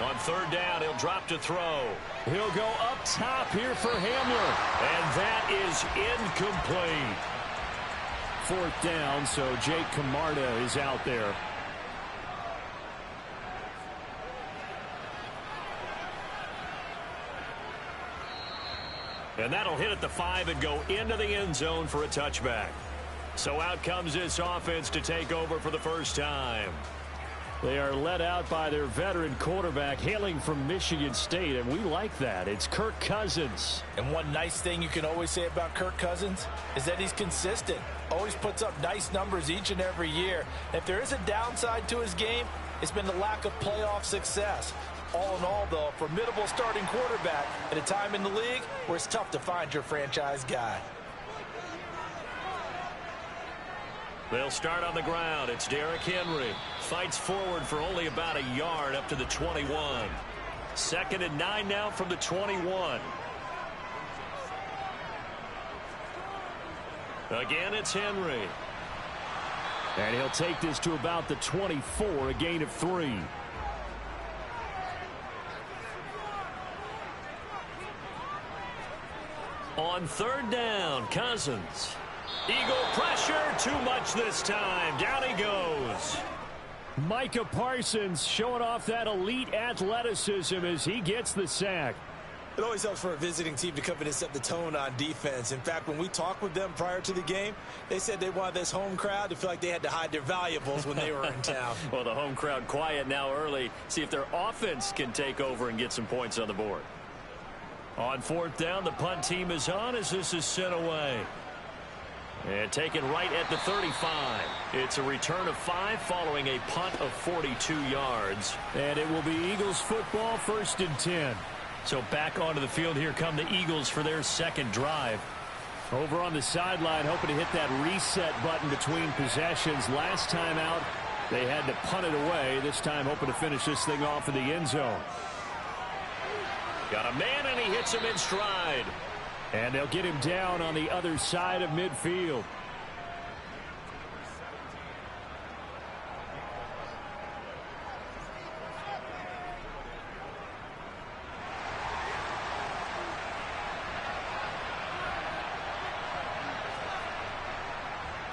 On third down, he'll drop to throw. He'll go up top here for Hamler. And that is incomplete. Fourth down, so Jake Camarda is out there. And that'll hit at the 5 and go into the end zone for a touchback. So out comes this offense to take over for the first time. They are led out by their veteran quarterback hailing from Michigan State, and we like that. It's Kirk Cousins. And one nice thing you can always say about Kirk Cousins is that he's consistent. Always puts up nice numbers each and every year. If there is a downside to his game, it's been the lack of playoff success. All in all, though, a formidable starting quarterback at a time in the league where it's tough to find your franchise guy. They'll start on the ground. It's Derrick Henry. Fights forward for only about a yard up to the 21. 2nd and 9 now from the 21. Again, it's Henry. And he'll take this to about the 24, a gain of 3. On third down, Cousins. Eagle pressure, too much this time. Down he goes. Micah Parsons showing off that elite athleticism as he gets the sack. It always helps for a visiting team to come in and set the tone on defense. In fact, when we talked with them prior to the game, they said they wanted this home crowd to feel like they had to hide their valuables when they were in town. Well, the home crowd quiet now early. See if their offense can take over and get some points on the board. On fourth down, the punt team is on as this is sent away. And taken right at the 35. It's a return of 5 following a punt of 42 yards. And it will be Eagles football, 1st and 10. So back onto the field, here come the Eagles for their second drive. Over on the sideline, hoping to hit that reset button between possessions. Last time out, they had to punt it away. This time hoping to finish this thing off in the end zone. Got a man, and he hits him in stride. And they'll get him down on the other side of midfield.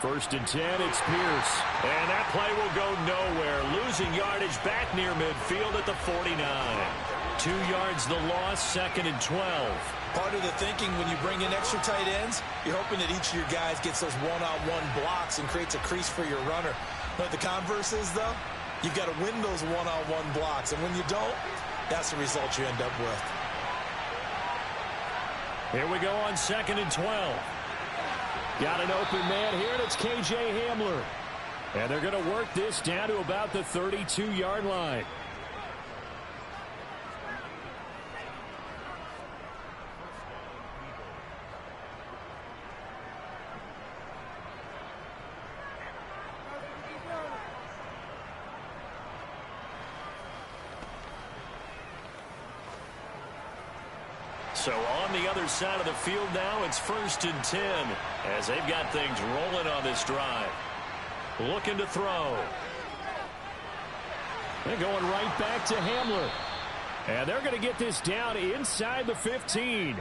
First and 10, it's Pierce. And that play will go nowhere. Losing yardage back near midfield at the 49. 2 yards the loss, 2nd and 12. Part of the thinking when you bring in extra tight ends, you're hoping that each of your guys gets those one-on-one blocks and creates a crease for your runner. But the converse is, though, you've got to win those one-on-one blocks. And when you don't, that's the result you end up with. Here we go on 2nd and 12. Got an open man here, and it's K.J. Hamler. And they're going to work this down to about the 32-yard line. So on the other side of the field now, it's 1st and 10 as they've got things rolling on this drive. Looking to throw. They're going right back to Hamler. And they're going to get this down inside the 15.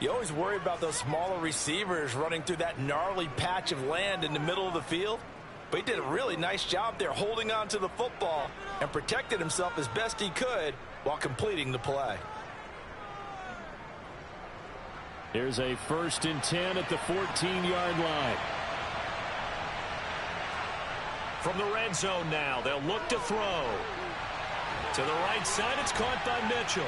You always worry about those smaller receivers running through that gnarly patch of land in the middle of the field. But he did a really nice job there holding on to the football and protected himself as best he could while completing the play. Here's a 1st and 10 at the 14-yard line. From the red zone now, they'll look to throw. To the right side, it's caught by Mitchell.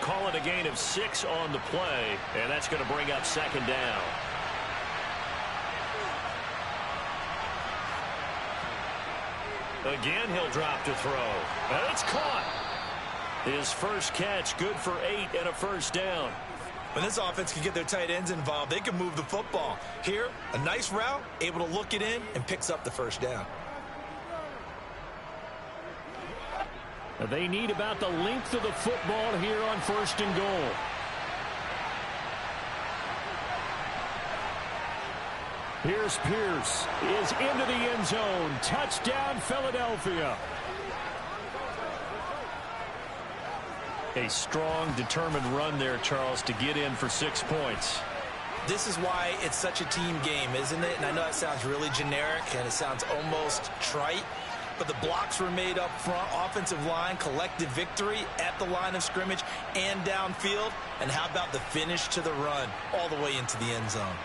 Call it a gain of 6 on the play, and that's going to bring up 2nd down. Again, he'll drop to throw. And it's caught. His first catch, good for 8 and a 1st down. When this offense can get their tight ends involved, they can move the football. Here, a nice route, able to look it in, and picks up the 1st down. They need about the length of the football here on 1st and goal. Here's Pierce is into the end zone. Touchdown, Philadelphia. A strong, determined run there, Charles, to get in for 6 points. This is why it's such a team game, isn't it? And I know that sounds really generic and it sounds almost trite, but the blocks were made up front, offensive line, collective victory at the line of scrimmage and downfield. And how about the finish to the run all the way into the end zone?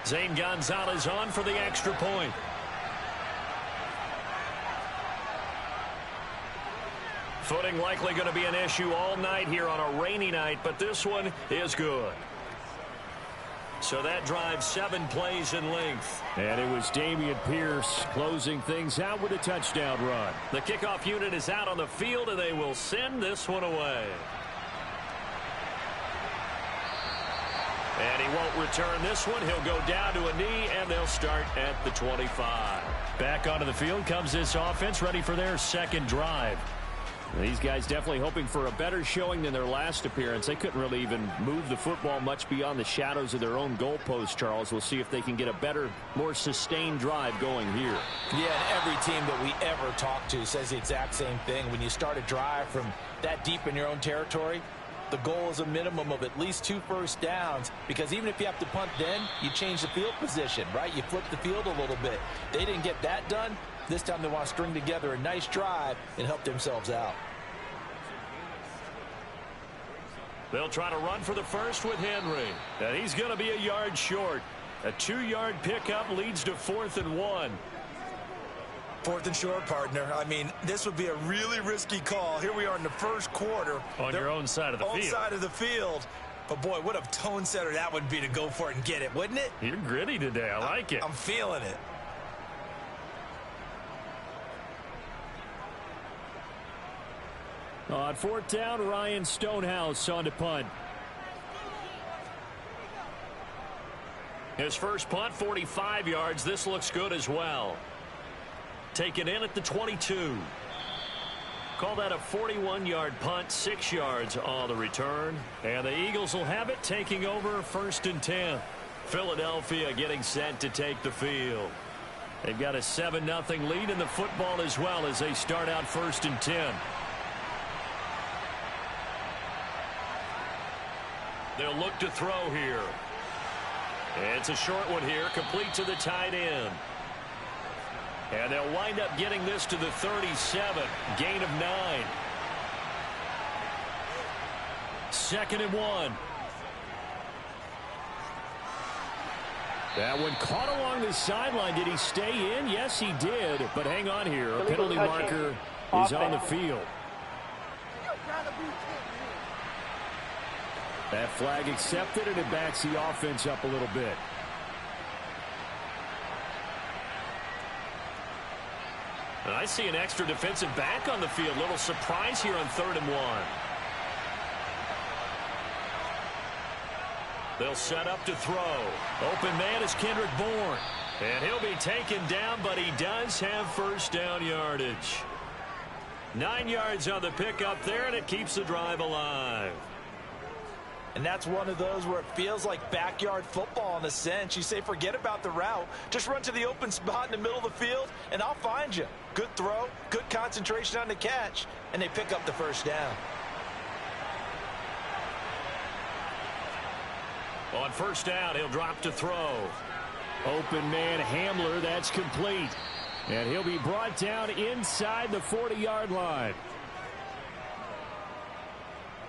Zane Gonzalez on for the extra point. Footing likely going to be an issue all night here on a rainy night, but this one is good. So that drives 7 plays in length. And it was Dameon Pierce closing things out with a touchdown run. The kickoff unit is out on the field, and they will send this one away. And he won't return this one. He'll go down to a knee, and they'll start at the 25. Back onto the field comes this offense, ready for their second drive. These guys definitely hoping for a better showing than their last appearance. They couldn't really even move the football much beyond the shadows of their own goalpost, Charles. We'll see if they can get a better, more sustained drive going here. Yeah, and every team that we ever talk to says the exact same thing. When you start a drive from that deep in your own territory, the goal is a minimum of at least 2 first downs, because even if you have to punt then, you change the field position, right? You flip the field a little bit. They didn't get that done. This time they want to string together a nice drive and help themselves out. They'll try to run for the first with Henry. And he's going to be a yard short. A 2-yard pickup leads to 4th and 1. 4th and short, partner. I mean, this would be a really risky call. Here we are in the first quarter. On your own side of the field. Own side of the field. But, boy, what a tone setter that would be to go for it and get it, wouldn't it? You're gritty today. I like it. I'm feeling it. On 4th down, Ryan Stonehouse on to punt. His first punt, 45 yards. This looks good as well. Taken in at the 22. Call that a 41-yard punt, 6 yards on the return. And the Eagles will have it, taking over 1st and 10. Philadelphia getting set to take the field. They've got a 7-0 lead in the football as well as they start out 1st and 10. They'll look to throw here. It's a short one here, complete to the tight end. And they'll wind up getting this to the 37, gain of 9. 2nd and 1. That one caught along the sideline. Did he stay in? Yes, he did. But hang on here. A penalty marker is on the field. That flag accepted, and it backs the offense up a little bit. And I see an extra defensive back on the field. Little surprise here on 3rd and 1. They'll set up to throw. Open man is Kendrick Bourne. And he'll be taken down, but he does have first down yardage. 9 yards on the pickup there, and it keeps the drive alive. And that's one of those where it feels like backyard football in a sense. You say, forget about the route. Just run to the open spot in the middle of the field, and I'll find you. Good throw, good concentration on the catch, and they pick up the first down. On 1st down, he'll drop to throw. Open man Hamler, that's complete. And he'll be brought down inside the 40-yard line.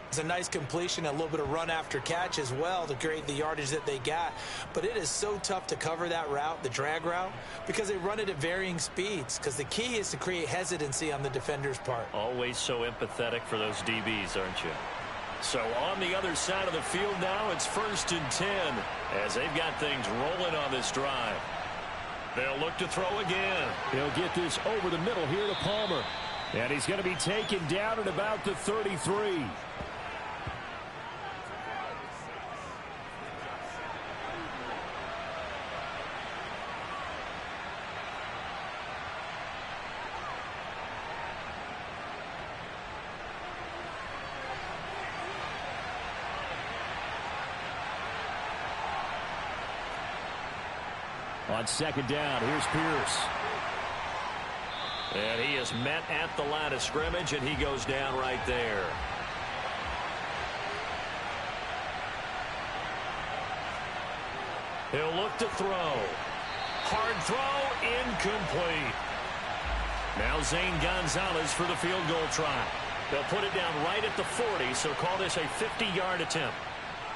It's a nice completion, a little bit of run after catch as well to create the yardage that they got. But it is so tough to cover that route, the drag route, because they run it at varying speeds. Because the key is to create hesitancy on the defender's part. Always so empathetic for those DBs, aren't you? So on the other side of the field now, it's 1st and 10 as they've got things rolling on this drive. They'll look to throw again. He'll get this over the middle here to Palmer. And he's going to be taken down at about the 33. On second down, here's Pierce. And he is met at the line of scrimmage, and he goes down right there. He'll look to throw. Hard throw, incomplete. Now Zane Gonzalez for the field goal try. They'll put it down right at the 40, so call this a 50-yard attempt.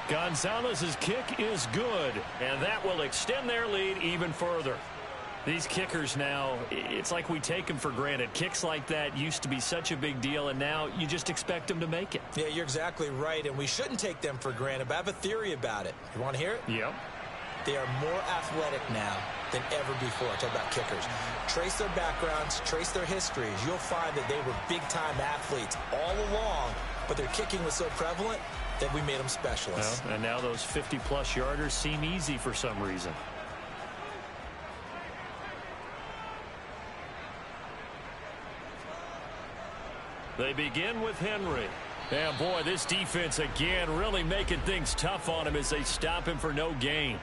Gonzalez's kick is good, and that will extend their lead even further. These kickers now, it's like we take them for granted. Kicks like that used to be such a big deal, and now you just expect them to make it. Yeah, you're exactly right, and we shouldn't take them for granted, but I have a theory about it. You want to hear it? Yep. They are more athletic now than ever before. I talk about kickers. Trace their backgrounds, trace their histories. You'll find that they were big-time athletes all along, but their kicking was so prevalent that we made them specialists. Well, and now those 50-plus yarders seem easy for some reason. They begin with Henry. And boy, this defense again really making things tough on him as they stop him for no gain.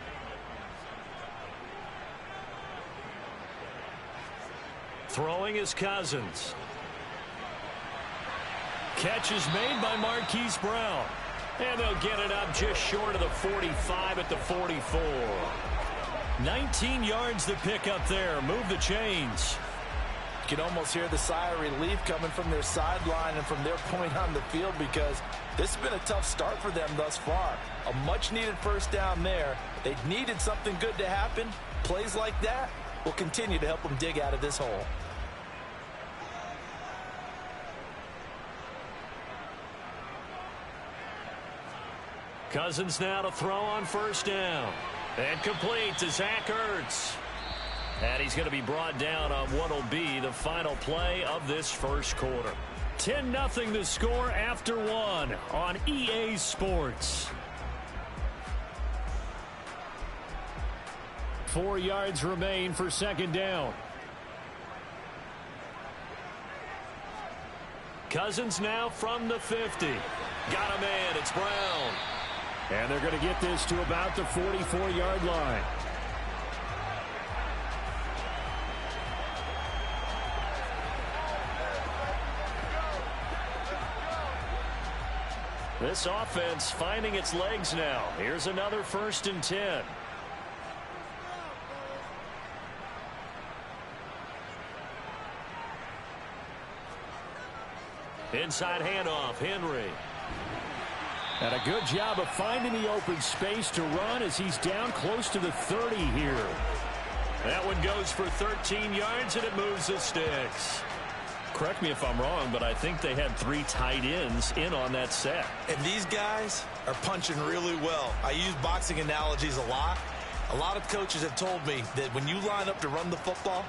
Throwing is Cousins. Catch is made by Marquise Brown. And they'll get it up just short of the 45 at the 44. 19 yards to pick up there. Move the chains. You can almost hear the sigh of relief coming from their sideline and from their point on the field, because this has been a tough start for them thus far. A much-needed first down there. They needed something good to happen. Plays like that will continue to help them dig out of this hole. Cousins now to throw on first down. And complete to Zach Ertz. And he's going to be brought down on what will be the final play of this first quarter. 10-0 the score after one on EA Sports. 4 yards remain for second down. Cousins now from the 50. Got a man. It's Brown. And they're going to get this to about the 44-yard line. This offense finding its legs now. Here's another 1st and 10. Inside handoff, Henry. And a good job of finding the open space to run as he's down close to the 30 here. That one goes for 13 yards, and it moves the sticks. Correct me if I'm wrong, but I think they had 3 tight ends in on that set. And these guys are punching really well. I use boxing analogies a lot. A lot of coaches have told me that when you line up to run the football,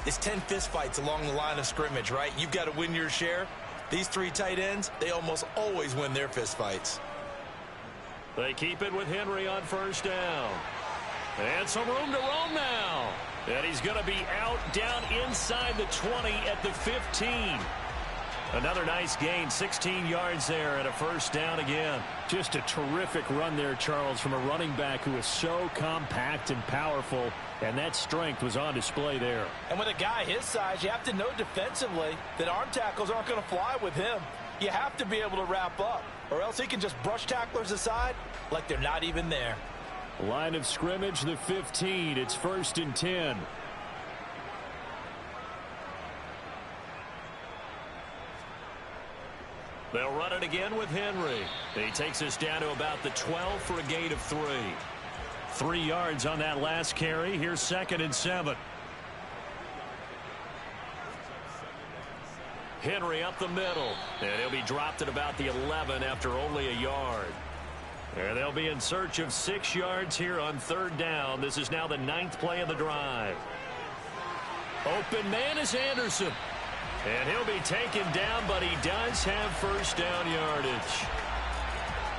it's 10 fistfights along the line of scrimmage, right? You've got to win your share. These 3 tight ends, they almost always win their fistfights. They keep it with Henry on first down. And some room to roam now. And he's going to be out down inside the 20 at the 15. Another nice gain, 16 yards there and a first down again. Just a terrific run there, Charles, from a running back who is so compact and powerful, and that strength was on display there. And with a guy his size, you have to know defensively that arm tackles aren't going to fly with him. You have to be able to wrap up, or else he can just brush tacklers aside like they're not even there. Line of scrimmage, the 15. It's 1st and 10. They'll run it again with Henry. He takes us down to about the 12 for a gain of 3. 3 yards on that last carry. Here's 2nd and 7. Henry up the middle. And he'll be dropped at about the 11 after only a yard. And they'll be in search of 6 yards here on 3rd down. This is now the 9th play of the drive. Open man is Anderson. And he'll be taken down, but he does have first down yardage.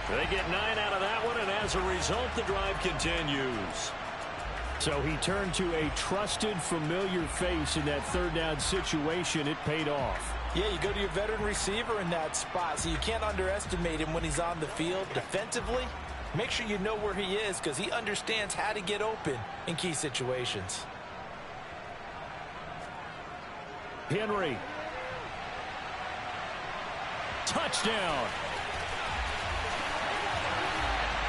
They get 9 out of that one, and as a result, the drive continues. So he turned to a trusted, familiar face in that 3rd down situation. It paid off. Yeah, you go to your veteran receiver in that spot, so you can't underestimate him when he's on the field. Defensively, Make sure you know where he is because he understands how to get open in key situations. Henry. Touchdown.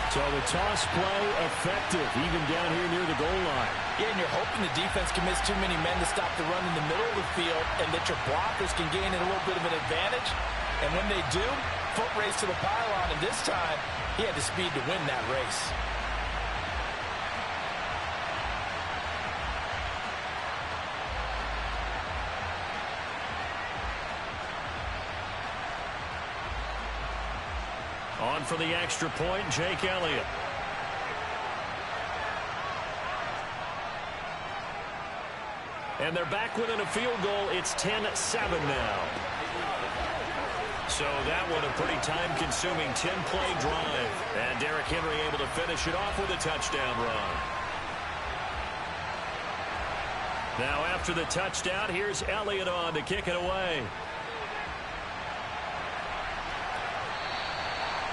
So the toss play effective, even down here near the goal line. Yeah, and you're hoping the defense can miss too many men to stop the run in the middle of the field and that your blockers can gain a little bit of an advantage. And when they do, foot race to the pylon, and this time he had the speed to win that race. On for the extra point, Jake Elliott. And they're back within a field goal. It's 10-7 now. So that one a pretty time-consuming 10-play drive. And Derrick Henry able to finish it off with a touchdown run. Now after the touchdown, here's Elliott on to kick it away.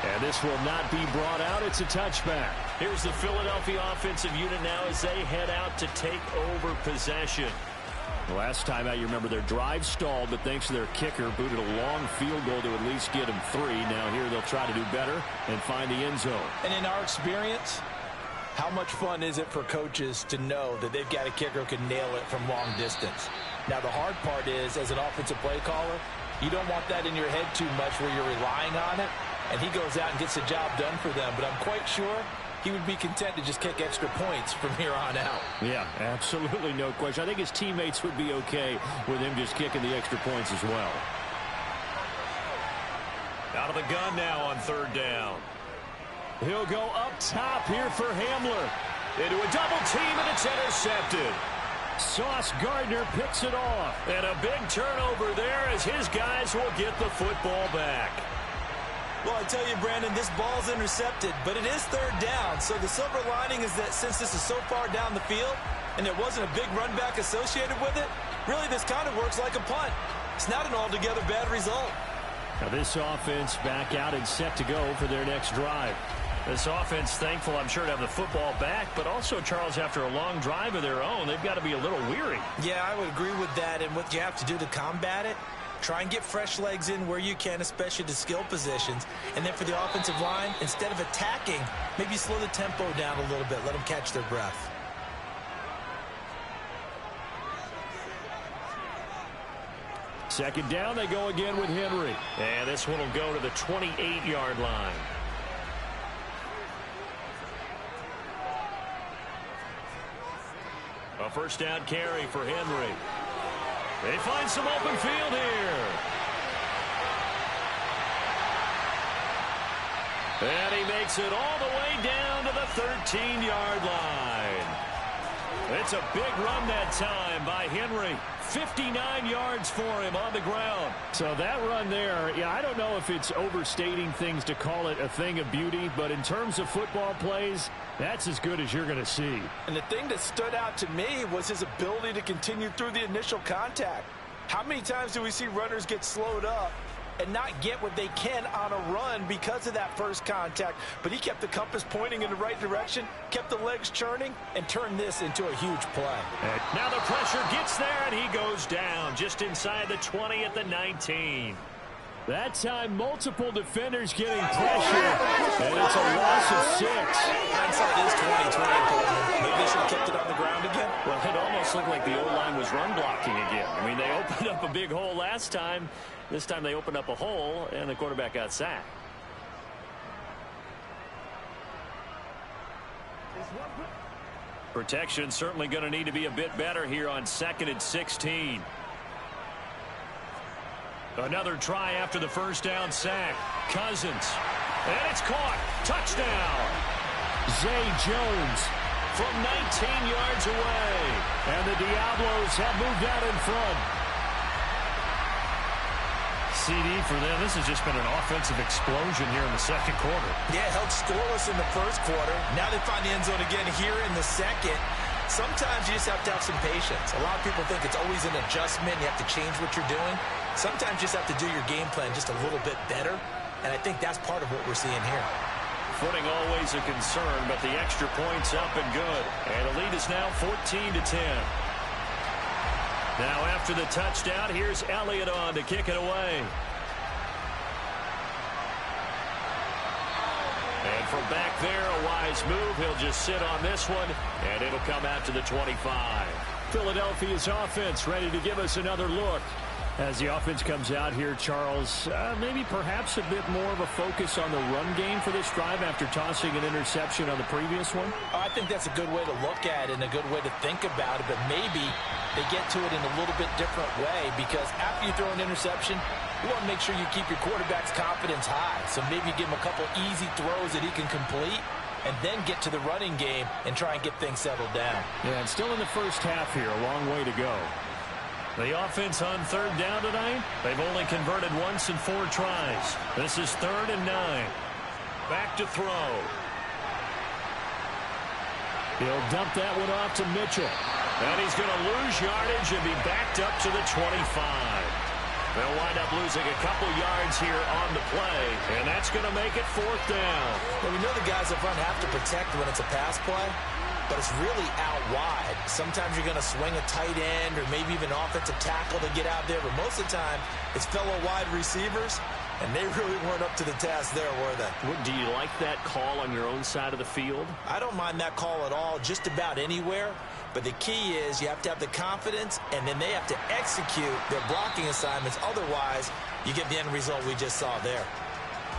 And this will not be brought out. It's a touchback. Here's the Philadelphia offensive unit now as they head out to take over possession. Last time out, you remember their drive stalled, but thanks to their kicker, booted a long field goal to at least get them 3. Now here they'll try to do better and find the end zone. And in our experience, how much fun is it for coaches to know that they've got a kicker who can nail it from long distance? Now the hard part is, as an offensive play caller, you don't want that in your head too much where you're relying on it. And he goes out and gets the job done for them. But I'm quite sure he would be content to just kick extra points from here on out. Yeah, absolutely no question. I think his teammates would be okay with him just kicking the extra points as well. Out of the gun now on third down. He'll go up top here for Hamler. Into a double team, and it's intercepted. Sauce Gardner picks it off. And a big turnover there as his guys will get the football back. Well, I tell you, Brandon, this ball's intercepted, but it is third down. So the silver lining is that since this is so far down the field and there wasn't a big run back associated with it, really this kind of works like a punt. It's not an altogether bad result. Now this offense back out and set to go for their next drive. This offense thankful, I'm sure, to have the football back, but also, Charles, after a long drive of their own, they've got to be a little weary. Yeah, I would agree with that, and what you have to do to combat it, try and get fresh legs in where you can, especially to skill positions. And then for the offensive line, instead of attacking, maybe slow the tempo down a little bit. Let them catch their breath. Second down, they go again with Henry. And this one will go to the 28-yard line. A first down carry for Henry. They find some open field here. And he makes it all the way down to the 13-yard line. It's a big run that time by Henry. 59 yards for him on the ground. So that run there, yeah, I don't know if it's overstating things to call it a thing of beauty, but in terms of football plays, that's as good as you're going to see. And the thing that stood out to me was his ability to continue through the initial contact. How many times do we see runners get slowed up and not get what they can on a run because of that first contact? But he kept the compass pointing in the right direction, kept the legs churning, and turned this into a huge play. Now the pressure gets there, and he goes down just inside the 20 at the 19. That time, multiple defenders getting pressure, and it's a loss of 6. Hindsight is 2020. Maybe they should have kept it on the ground again. Well, it almost looked like the O-line was run blocking again. I mean, they opened up a big hole last time. This time they opened up a hole, and the quarterback got sacked. Protection certainly going to need to be a bit better here on 2nd and 16. Another try after the first down sack. Cousins. And it's caught. Touchdown. Zay Jones from 19 yards away. And the Diablos have moved out in front. CD for them. This has just been an offensive explosion here in the second quarter. Yeah, held scoreless in the first quarter. Now they find the end zone again here in the second. Sometimes you just have to have some patience. A lot of people think it's always an adjustment. You have to change what you're doing. Sometimes you just have to do your game plan just a little bit better. And I think that's part of what we're seeing here. footing always a concern, but the extra point's up and good. And the lead is now 14-10. Now after the touchdown, here's Elliott on to kick it away. And from back there, a wise move. He'll just sit on this one, and it'll come out to the 25. Philadelphia's offense ready to give us another look. As the offense comes out here, Charles, maybe perhaps a bit more of a focus on the run game for this drive after tossing an interception on the previous one? I think that's a good way to look at it and a good way to think about it, but maybe they get to it in a little bit different way, because after you throw an interception, you want to make sure you keep your quarterback's confidence high. So maybe give him a couple easy throws that he can complete, and then get to the running game and try and get things settled down. Yeah, and still in the first half here, a long way to go. The offense on third down tonight, they've only converted once in 4 tries. This is 3rd and 9. Back to throw. He'll dump that one off to Mitchell. And he's going to lose yardage and be backed up to the 25. They'll wind up losing a couple yards here on the play, and that's going to make it 4th down. Well, we know the guys up front have to protect when it's a pass play, but it's really out wide. Sometimes you're going to swing a tight end or maybe even offensive tackle to get out there, but most of the time it's fellow wide receivers, and they really weren't up to the task there, were they? Do you like that call on your own side of the field? I don't mind that call at all, just about anywhere. But the key is you have to have the confidence, and then they have to execute their blocking assignments. Otherwise, you get the end result we just saw there.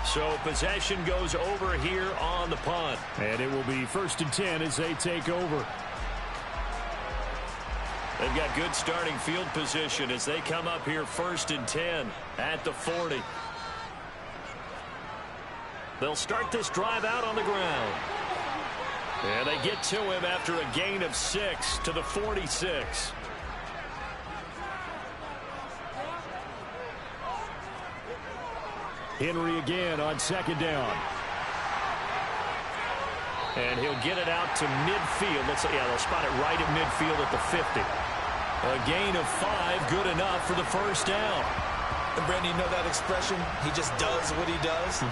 So possession goes over here on the punt. And it will be 1st and 10 as they take over. They've got good starting field position as they come up here 1st and 10 at the 40. They'll start this drive out on the ground. And they get to him after a gain of 6 to the 46. Henry again on 2nd down. And he'll get it out to midfield. They'll spot it right at midfield at the 50. A gain of 5, good enough for the 1st down. And Brandon, you know that expression? He just does what he does.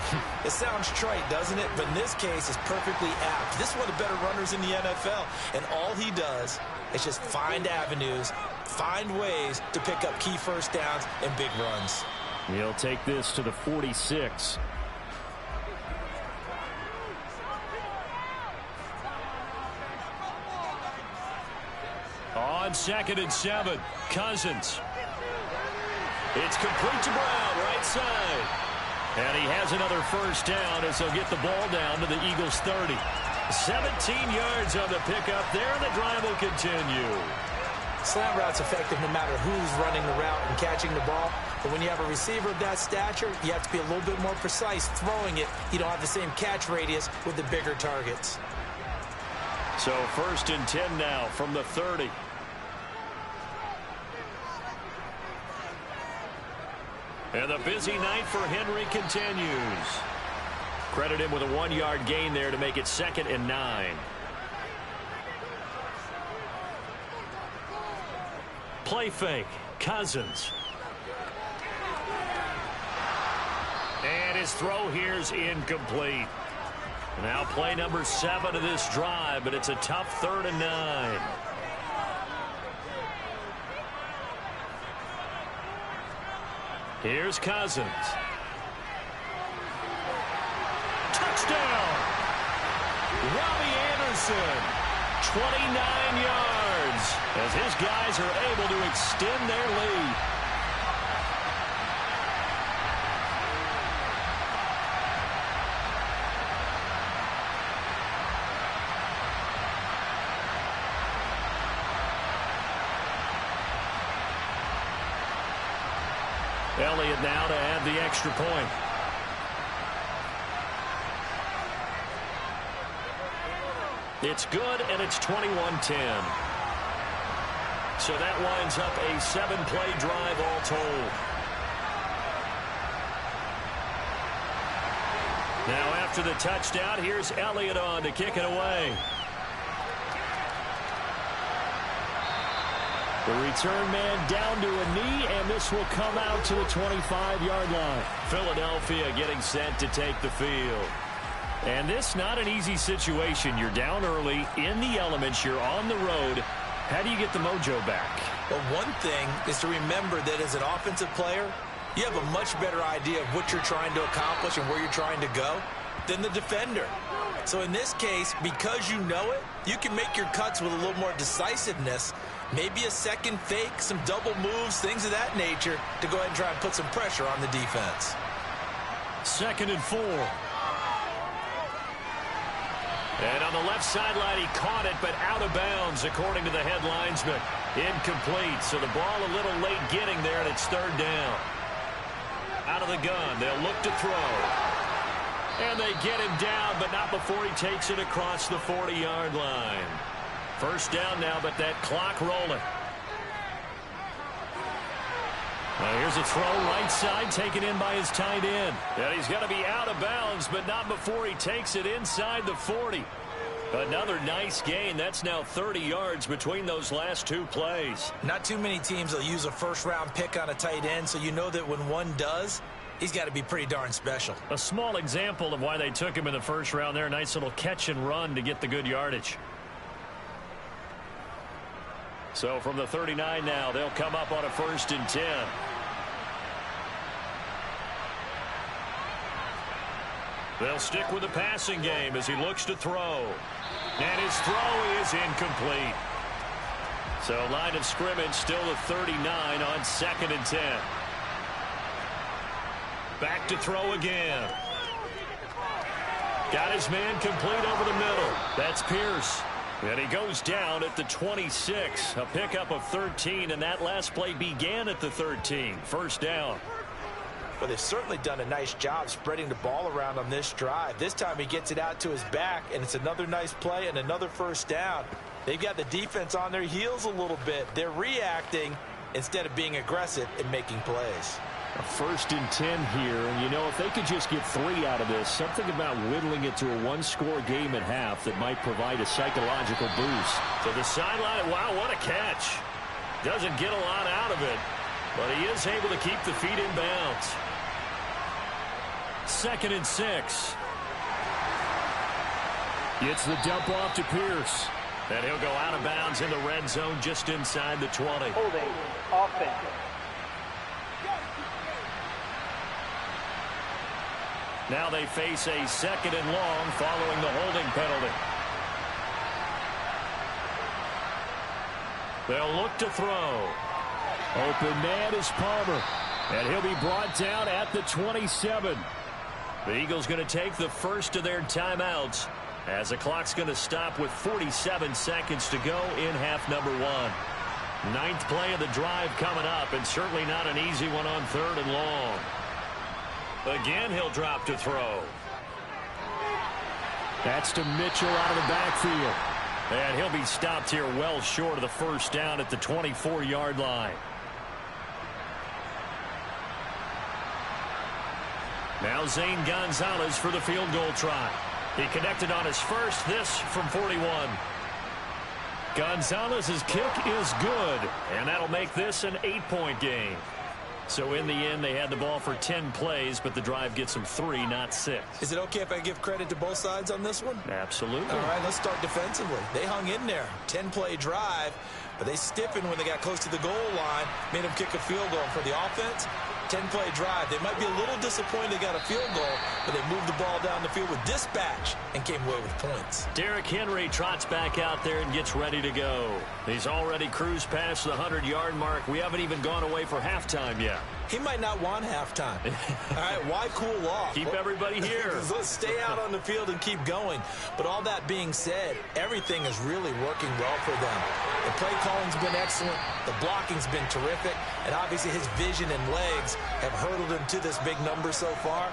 It sounds trite, doesn't it? But in this case, it's perfectly apt. This is one of the better runners in the NFL. And all he does is just find avenues, find ways to pick up key 1st downs and big runs. He'll take this to the 46. On 2nd and 7, Cousins. It's complete to Brown, right side. And he has another 1st down as they'll get the ball down to the Eagles' 30. 17 yards on the pickup there, and the drive will continue. Slant route's effective no matter who's running the route and catching the ball. But when you have a receiver of that stature, you have to be a little bit more precise throwing it. You don't have the same catch radius with the bigger targets. So 1st and 10 now from the 30. And the busy night for Henry continues. Credit him with a 1-yard gain there to make it 2nd and 9. Play fake. Cousins. And his throw here's incomplete. Now play number 7 of this drive, but it's a tough 3rd and 9. Here's Cousins. Touchdown! Robbie Anderson, 29 yards, as his guys are able to extend their lead. Elliott now to add the extra point. It's good, and it's 21-10. So that winds up a 7-play drive all told. Now after the touchdown, here's Elliott on to kick it away. The return man down to a knee, and this will come out to the 25-yard line. Philadelphia getting set to take the field. And this not an easy situation. You're down early, in the elements, you're on the road. How do you get the mojo back? Well, one thing is to remember that as an offensive player, you have a much better idea of what you're trying to accomplish and where you're trying to go than the defender. So in this case, because you know it, you can make your cuts with a little more decisiveness, maybe a second fake, some double moves, things of that nature, to go ahead and try and put some pressure on the defense. 2nd and 4. And on the left sideline, he caught it, but out of bounds, according to the head linesman. Incomplete, so the ball a little late getting there, and it's 3rd down. Out of the gun, they'll look to throw. And they get him down, but not before he takes it across the 40-yard line. 1st down now, but that clock rolling. Now here's a throw right side, taken in by his tight end. And he's going to be out of bounds, but not before he takes it inside the 40. Another nice gain. That's now 30 yards between those last 2 plays. Not too many teams will use a first-round pick on a tight end, so you know that when one does, he's got to be pretty darn special. A small example of why they took him in the 1st round there. Nice little catch and run to get the good yardage. So from the 39 now, they'll come up on a 1st and 10. They'll stick with the passing game as he looks to throw. And his throw is incomplete. So line of scrimmage still at 39 on 2nd and 10. Back to throw again. Got his man complete over the middle. That's Pierce. And he goes down at the 26. A pickup of 13, and that last play began at the 13. 1st down. Well, they've certainly done a nice job spreading the ball around on this drive. This time he gets it out to his back, and it's another nice play and another 1st down. They've got the defense on their heels a little bit. They're reacting instead of being aggressive and making plays. A 1st and 10 here, and you know, if they could just get 3 out of this, something about whittling it to a 1-score game at half that might provide a psychological boost. To the sideline, wow, what a catch. Doesn't get a lot out of it, but he is able to keep the feet in bounds. 2nd and 6. Gets the dump off to Pierce. And he'll go out of bounds in the red zone just inside the 20. Holding, offense. Now they face a 2nd and long following the holding penalty. They'll look to throw. Open man is Palmer. And he'll be brought down at the 27. The Eagles going to take the first of their timeouts as the clock's going to stop with 47 seconds to go in half number 1. 9th play of the drive coming up, and certainly not an easy one on 3rd and long. Again, he'll drop to throw. That's to Mitchell out of the backfield. And he'll be stopped here well short of the 1st down at the 24-yard line. Now Zane Gonzalez for the field goal try. He connected on his first, this from 41. Gonzalez's kick is good, and that'll make this an 8-point game. So in the end, they had the ball for 10 plays, but the drive gets them 3, not 6. Is it okay if I give credit to both sides on this one? Absolutely. All right, let's start defensively. They hung in there. 10-play drive, but they stiffened when they got close to the goal line, made them kick a field goal. For the offense, 10-play drive. They might be a little disappointed they got a field goal, but they moved the ball down the field with dispatch and came away with points. Derrick Henry trots back out there and gets ready to go. He's already cruised past the 100-yard mark. We haven't even gone away for halftime yet. He might not want halftime. All right, why cool off? Keep everybody here. Let's stay out on the field and keep going. But all that being said, everything is really working well for them. The play calling's been excellent. The blocking's been terrific. And obviously his vision and legs have hurdled him to this big number so far.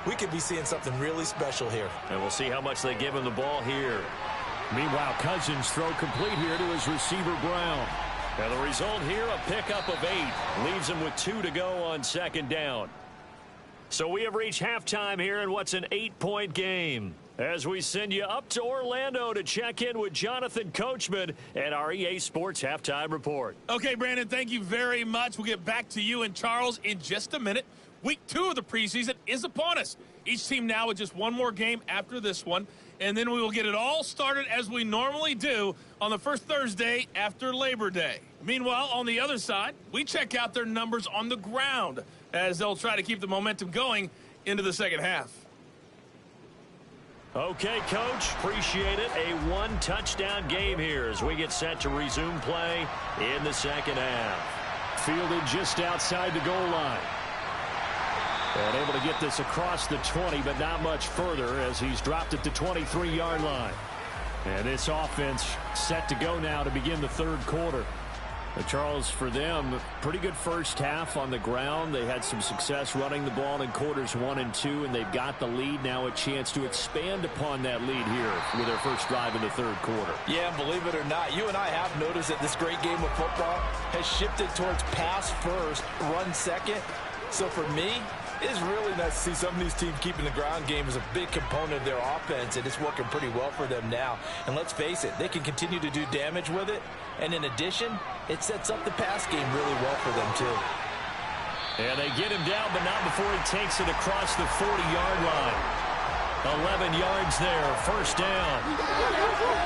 We could be seeing something really special here. And we'll see how much they give him the ball here. Meanwhile, Cousins throw complete here to his receiver Brown. And the result here, a pickup of 8. Leaves him with 2 to go on 2nd down. So we have reached halftime here in what's an 8-point game. As we send you up to Orlando to check in with Jonathan Coachman and our EA Sports Halftime Report. Okay, Brandon, thank you very much. We'll get back to you and Charles in just a minute. Week 2 of the preseason is upon us. Each team now with just one more game after this one, and then we will get it all started as we normally do on the first Thursday after Labor Day. Meanwhile, on the other side, we check out their numbers on the ground as they'll try to keep the momentum going into the second half. Okay, Coach, appreciate it. A one-touchdown game here as we get set to resume play in the second half. Fielded just outside the goal line. And able to get this across the 20, but not much further as he's dropped at the 23-yard line. And this offense set to go now to begin the third quarter. Charles, for them, pretty good first half on the ground. They had some success running the ball in quarters 1 and 2, and they've got the lead now, a chance to expand upon that lead here with their first drive in the third quarter. Yeah, and believe it or not, you and I have noticed that this great game of football has shifted towards pass first, run second. So for me, it is really nice to see some of these teams keeping the ground game as a big component of their offense, and it's working pretty well for them now. And let's face it, they can continue to do damage with it. And in addition, it sets up the pass game really well for them, too. And they get him down, but not before he takes it across the 40-yard line. 11 yards there, first down.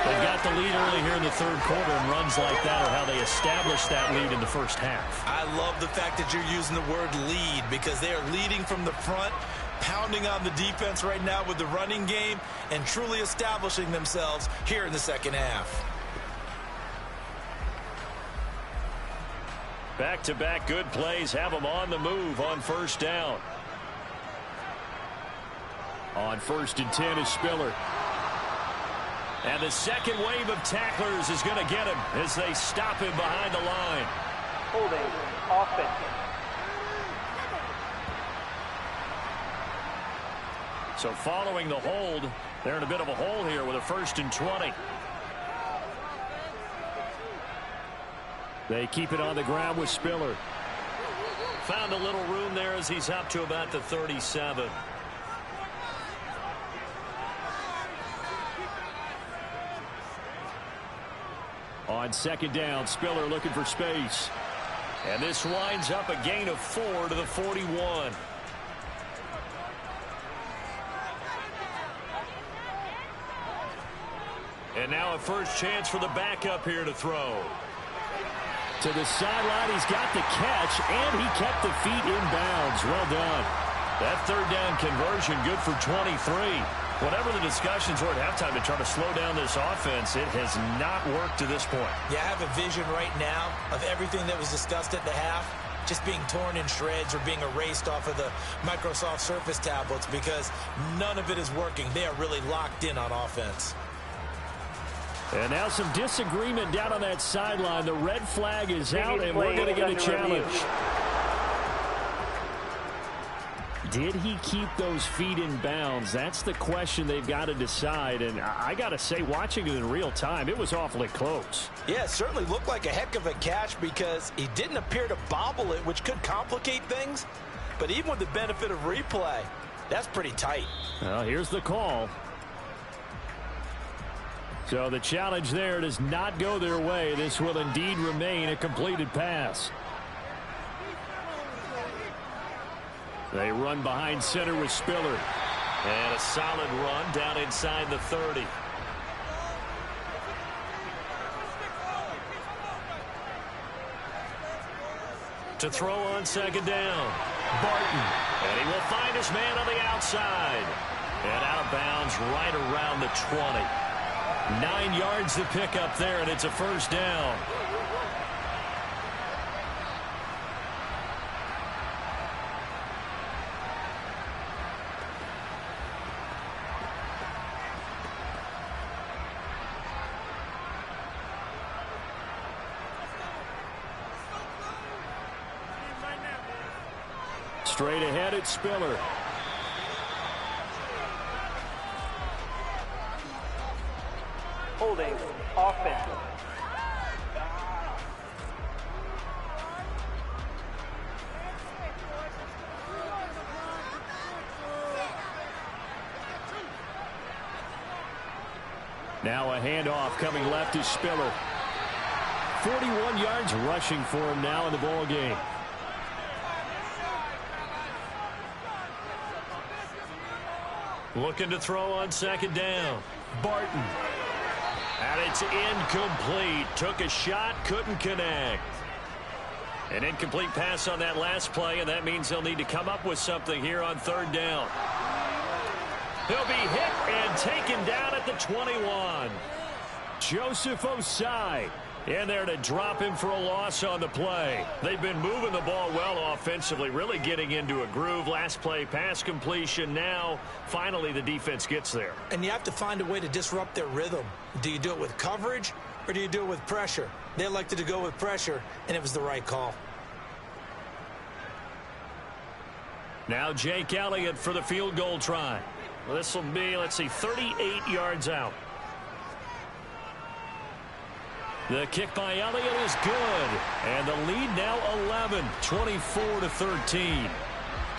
They've got the lead early here in the third quarter, and runs like that are how they established that lead in the first half. I love the fact that you're using the word lead because they are leading from the front, pounding on the defense right now with the running game, and truly establishing themselves here in the second half. Back-to-back good plays have them on the move on first down. On 1st and 10 is Spiller. And the second wave of tacklers is going to get him as they stop him behind the line. Holding offense. So following the hold, they're in a bit of a hole here with a 1st and 20. They keep it on the ground with Spiller. Found a little room there as he's up to about the 37. On 2nd down, Spiller looking for space. And this winds up a gain of 4 to the 41. And now a first chance for the backup here to throw. To the sideline, he's got the catch, and he kept the feet in bounds. Well done. That third down conversion good for 23. Whatever the discussions were at halftime to try to slow down this offense, it has not worked to this point. Yeah, I have a vision right now of everything that was discussed at the half just being torn in shreds or being erased off of the Microsoft Surface tablets because none of it is working. They are really locked in on offense. And now some disagreement down on that sideline. The red flag is out, and we're going to get a challenge. Did he keep those feet in bounds? That's the question they've got to decide. And I got to say, watching it in real time, it was awfully close. Yeah, it certainly looked like a heck of a catch because he didn't appear to bobble it, which could complicate things. But even with the benefit of replay, that's pretty tight. Well, here's the call. So the challenge there does not go their way. This will indeed remain a completed pass. They run behind center with Spiller. And a solid run down inside the 30. To throw on 2nd down. Barton. And he will find his man on the outside. And out of bounds right around the 20. 9 yards to pick up there, and it's a first down. Straight ahead, it's Spiller. Holding offense. Now a handoff coming left is Spiller. 41 yards rushing for him now in the ball game. Looking to throw on second down. Barton. And it's incomplete. Took a shot, couldn't connect. An incomplete pass on that last play, and that means they'll need to come up with something here on third down. He'll be hit and taken down at the 21. Joseph Osai in there to drop him for a loss on the play. They've been moving the ball well offensively, really getting into a groove. Last play, pass completion. Now, finally, the defense gets there. And you have to find a way to disrupt their rhythm. Do you do it with coverage or do you do it with pressure? They elected to go with pressure, and it was the right call. Now Jake Elliott for the field goal try. This will be, let's see, 38 yards out. The kick by Elliott is good. And the lead now 11, 24-13.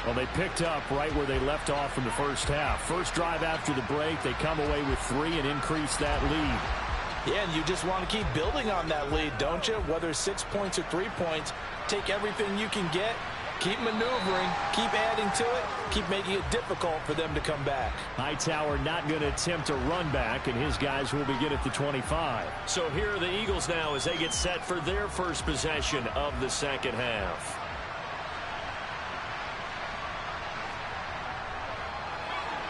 Well, they picked up right where they left off in the first half. First drive after the break, they come away with 3 and increase that lead. Yeah, and you just want to keep building on that lead, don't you? Whether 6 points or 3 points, take everything you can get. Keep maneuvering, keep adding to it, keep making it difficult for them to come back. Hightower not going to attempt a run back, and his guys will begin at the 25. So here are the Eagles now as they get set for their first possession of the second half.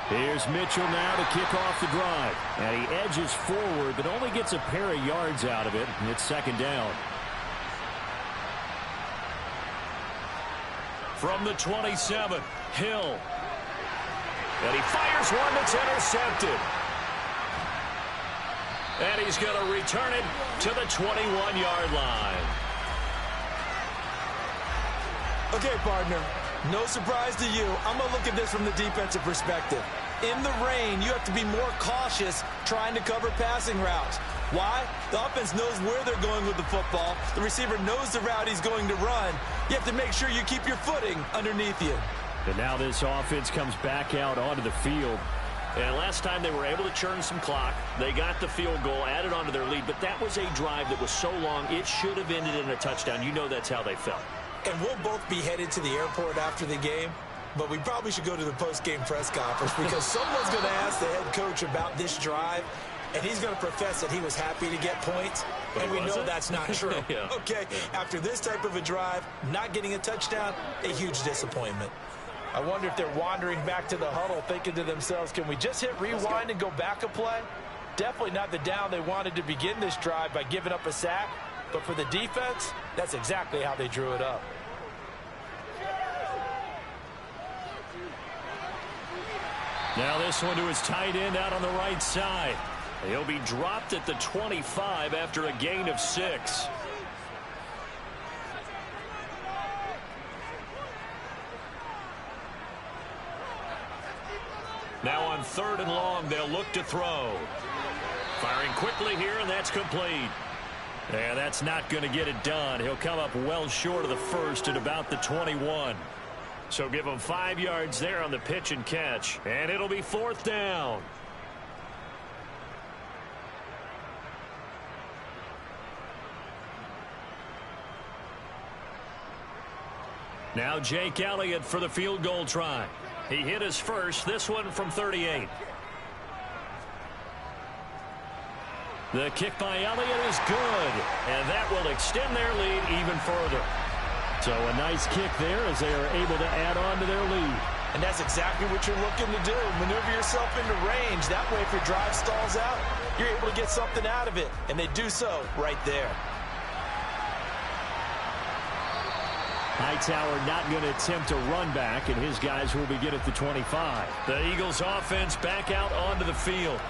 Here's Mitchell now to kick off the drive. And he edges forward, but only gets a pair of yards out of it, and it's second down. From the 27, Hill. And he fires one that's intercepted. And he's going to return it to the 21-yard line. Okay, partner, no surprise to you. I'm going to look at this from the defensive perspective. In the rain, you have to be more cautious trying to cover passing routes. Why? The offense knows where they're going with the football. The receiver knows the route he's going to run. You have to make sure you keep your footing underneath you. And now this offense comes back out onto the field. And last time they were able to churn some clock. They got the field goal, added onto their lead. But that was a drive that was so long, it should have ended in a touchdown. You know that's how they felt. And we'll both be headed to the airport after the game. But we probably should go to the post-game press conference because someone's going to ask the head coach about this drive. And he's going to profess that he was happy to get points. And we know that's not true. Yeah. Okay, after this type of a drive, not getting a touchdown, a huge disappointment. I wonder if they're wandering back to the huddle thinking to themselves, can we just hit rewind and go back a play? Definitely not the down they wanted to begin this drive by giving up a sack. But for the defense, that's exactly how they drew it up. Now this one to his tight end out on the right side. He'll be dropped at the 25 after a gain of 6. Now on 3rd and long, they'll look to throw. Firing quickly here, and that's complete. And that's not going to get it done. He'll come up well short of the first at about the 21. So give him 5 yards there on the pitch and catch. And it'll be 4th down. Now Jake Elliott for the field goal try. He hit his first, this one from 38. The kick by Elliott is good, and that will extend their lead even further. So a nice kick there as they are able to add on to their lead. And that's exactly what you're looking to do. Maneuver yourself into range. That way, if your drive stalls out, you're able to get something out of it. And they do so right there. Hightower not going to attempt a run back, and his guys will begin at the 25. The Eagles offense back out onto the field.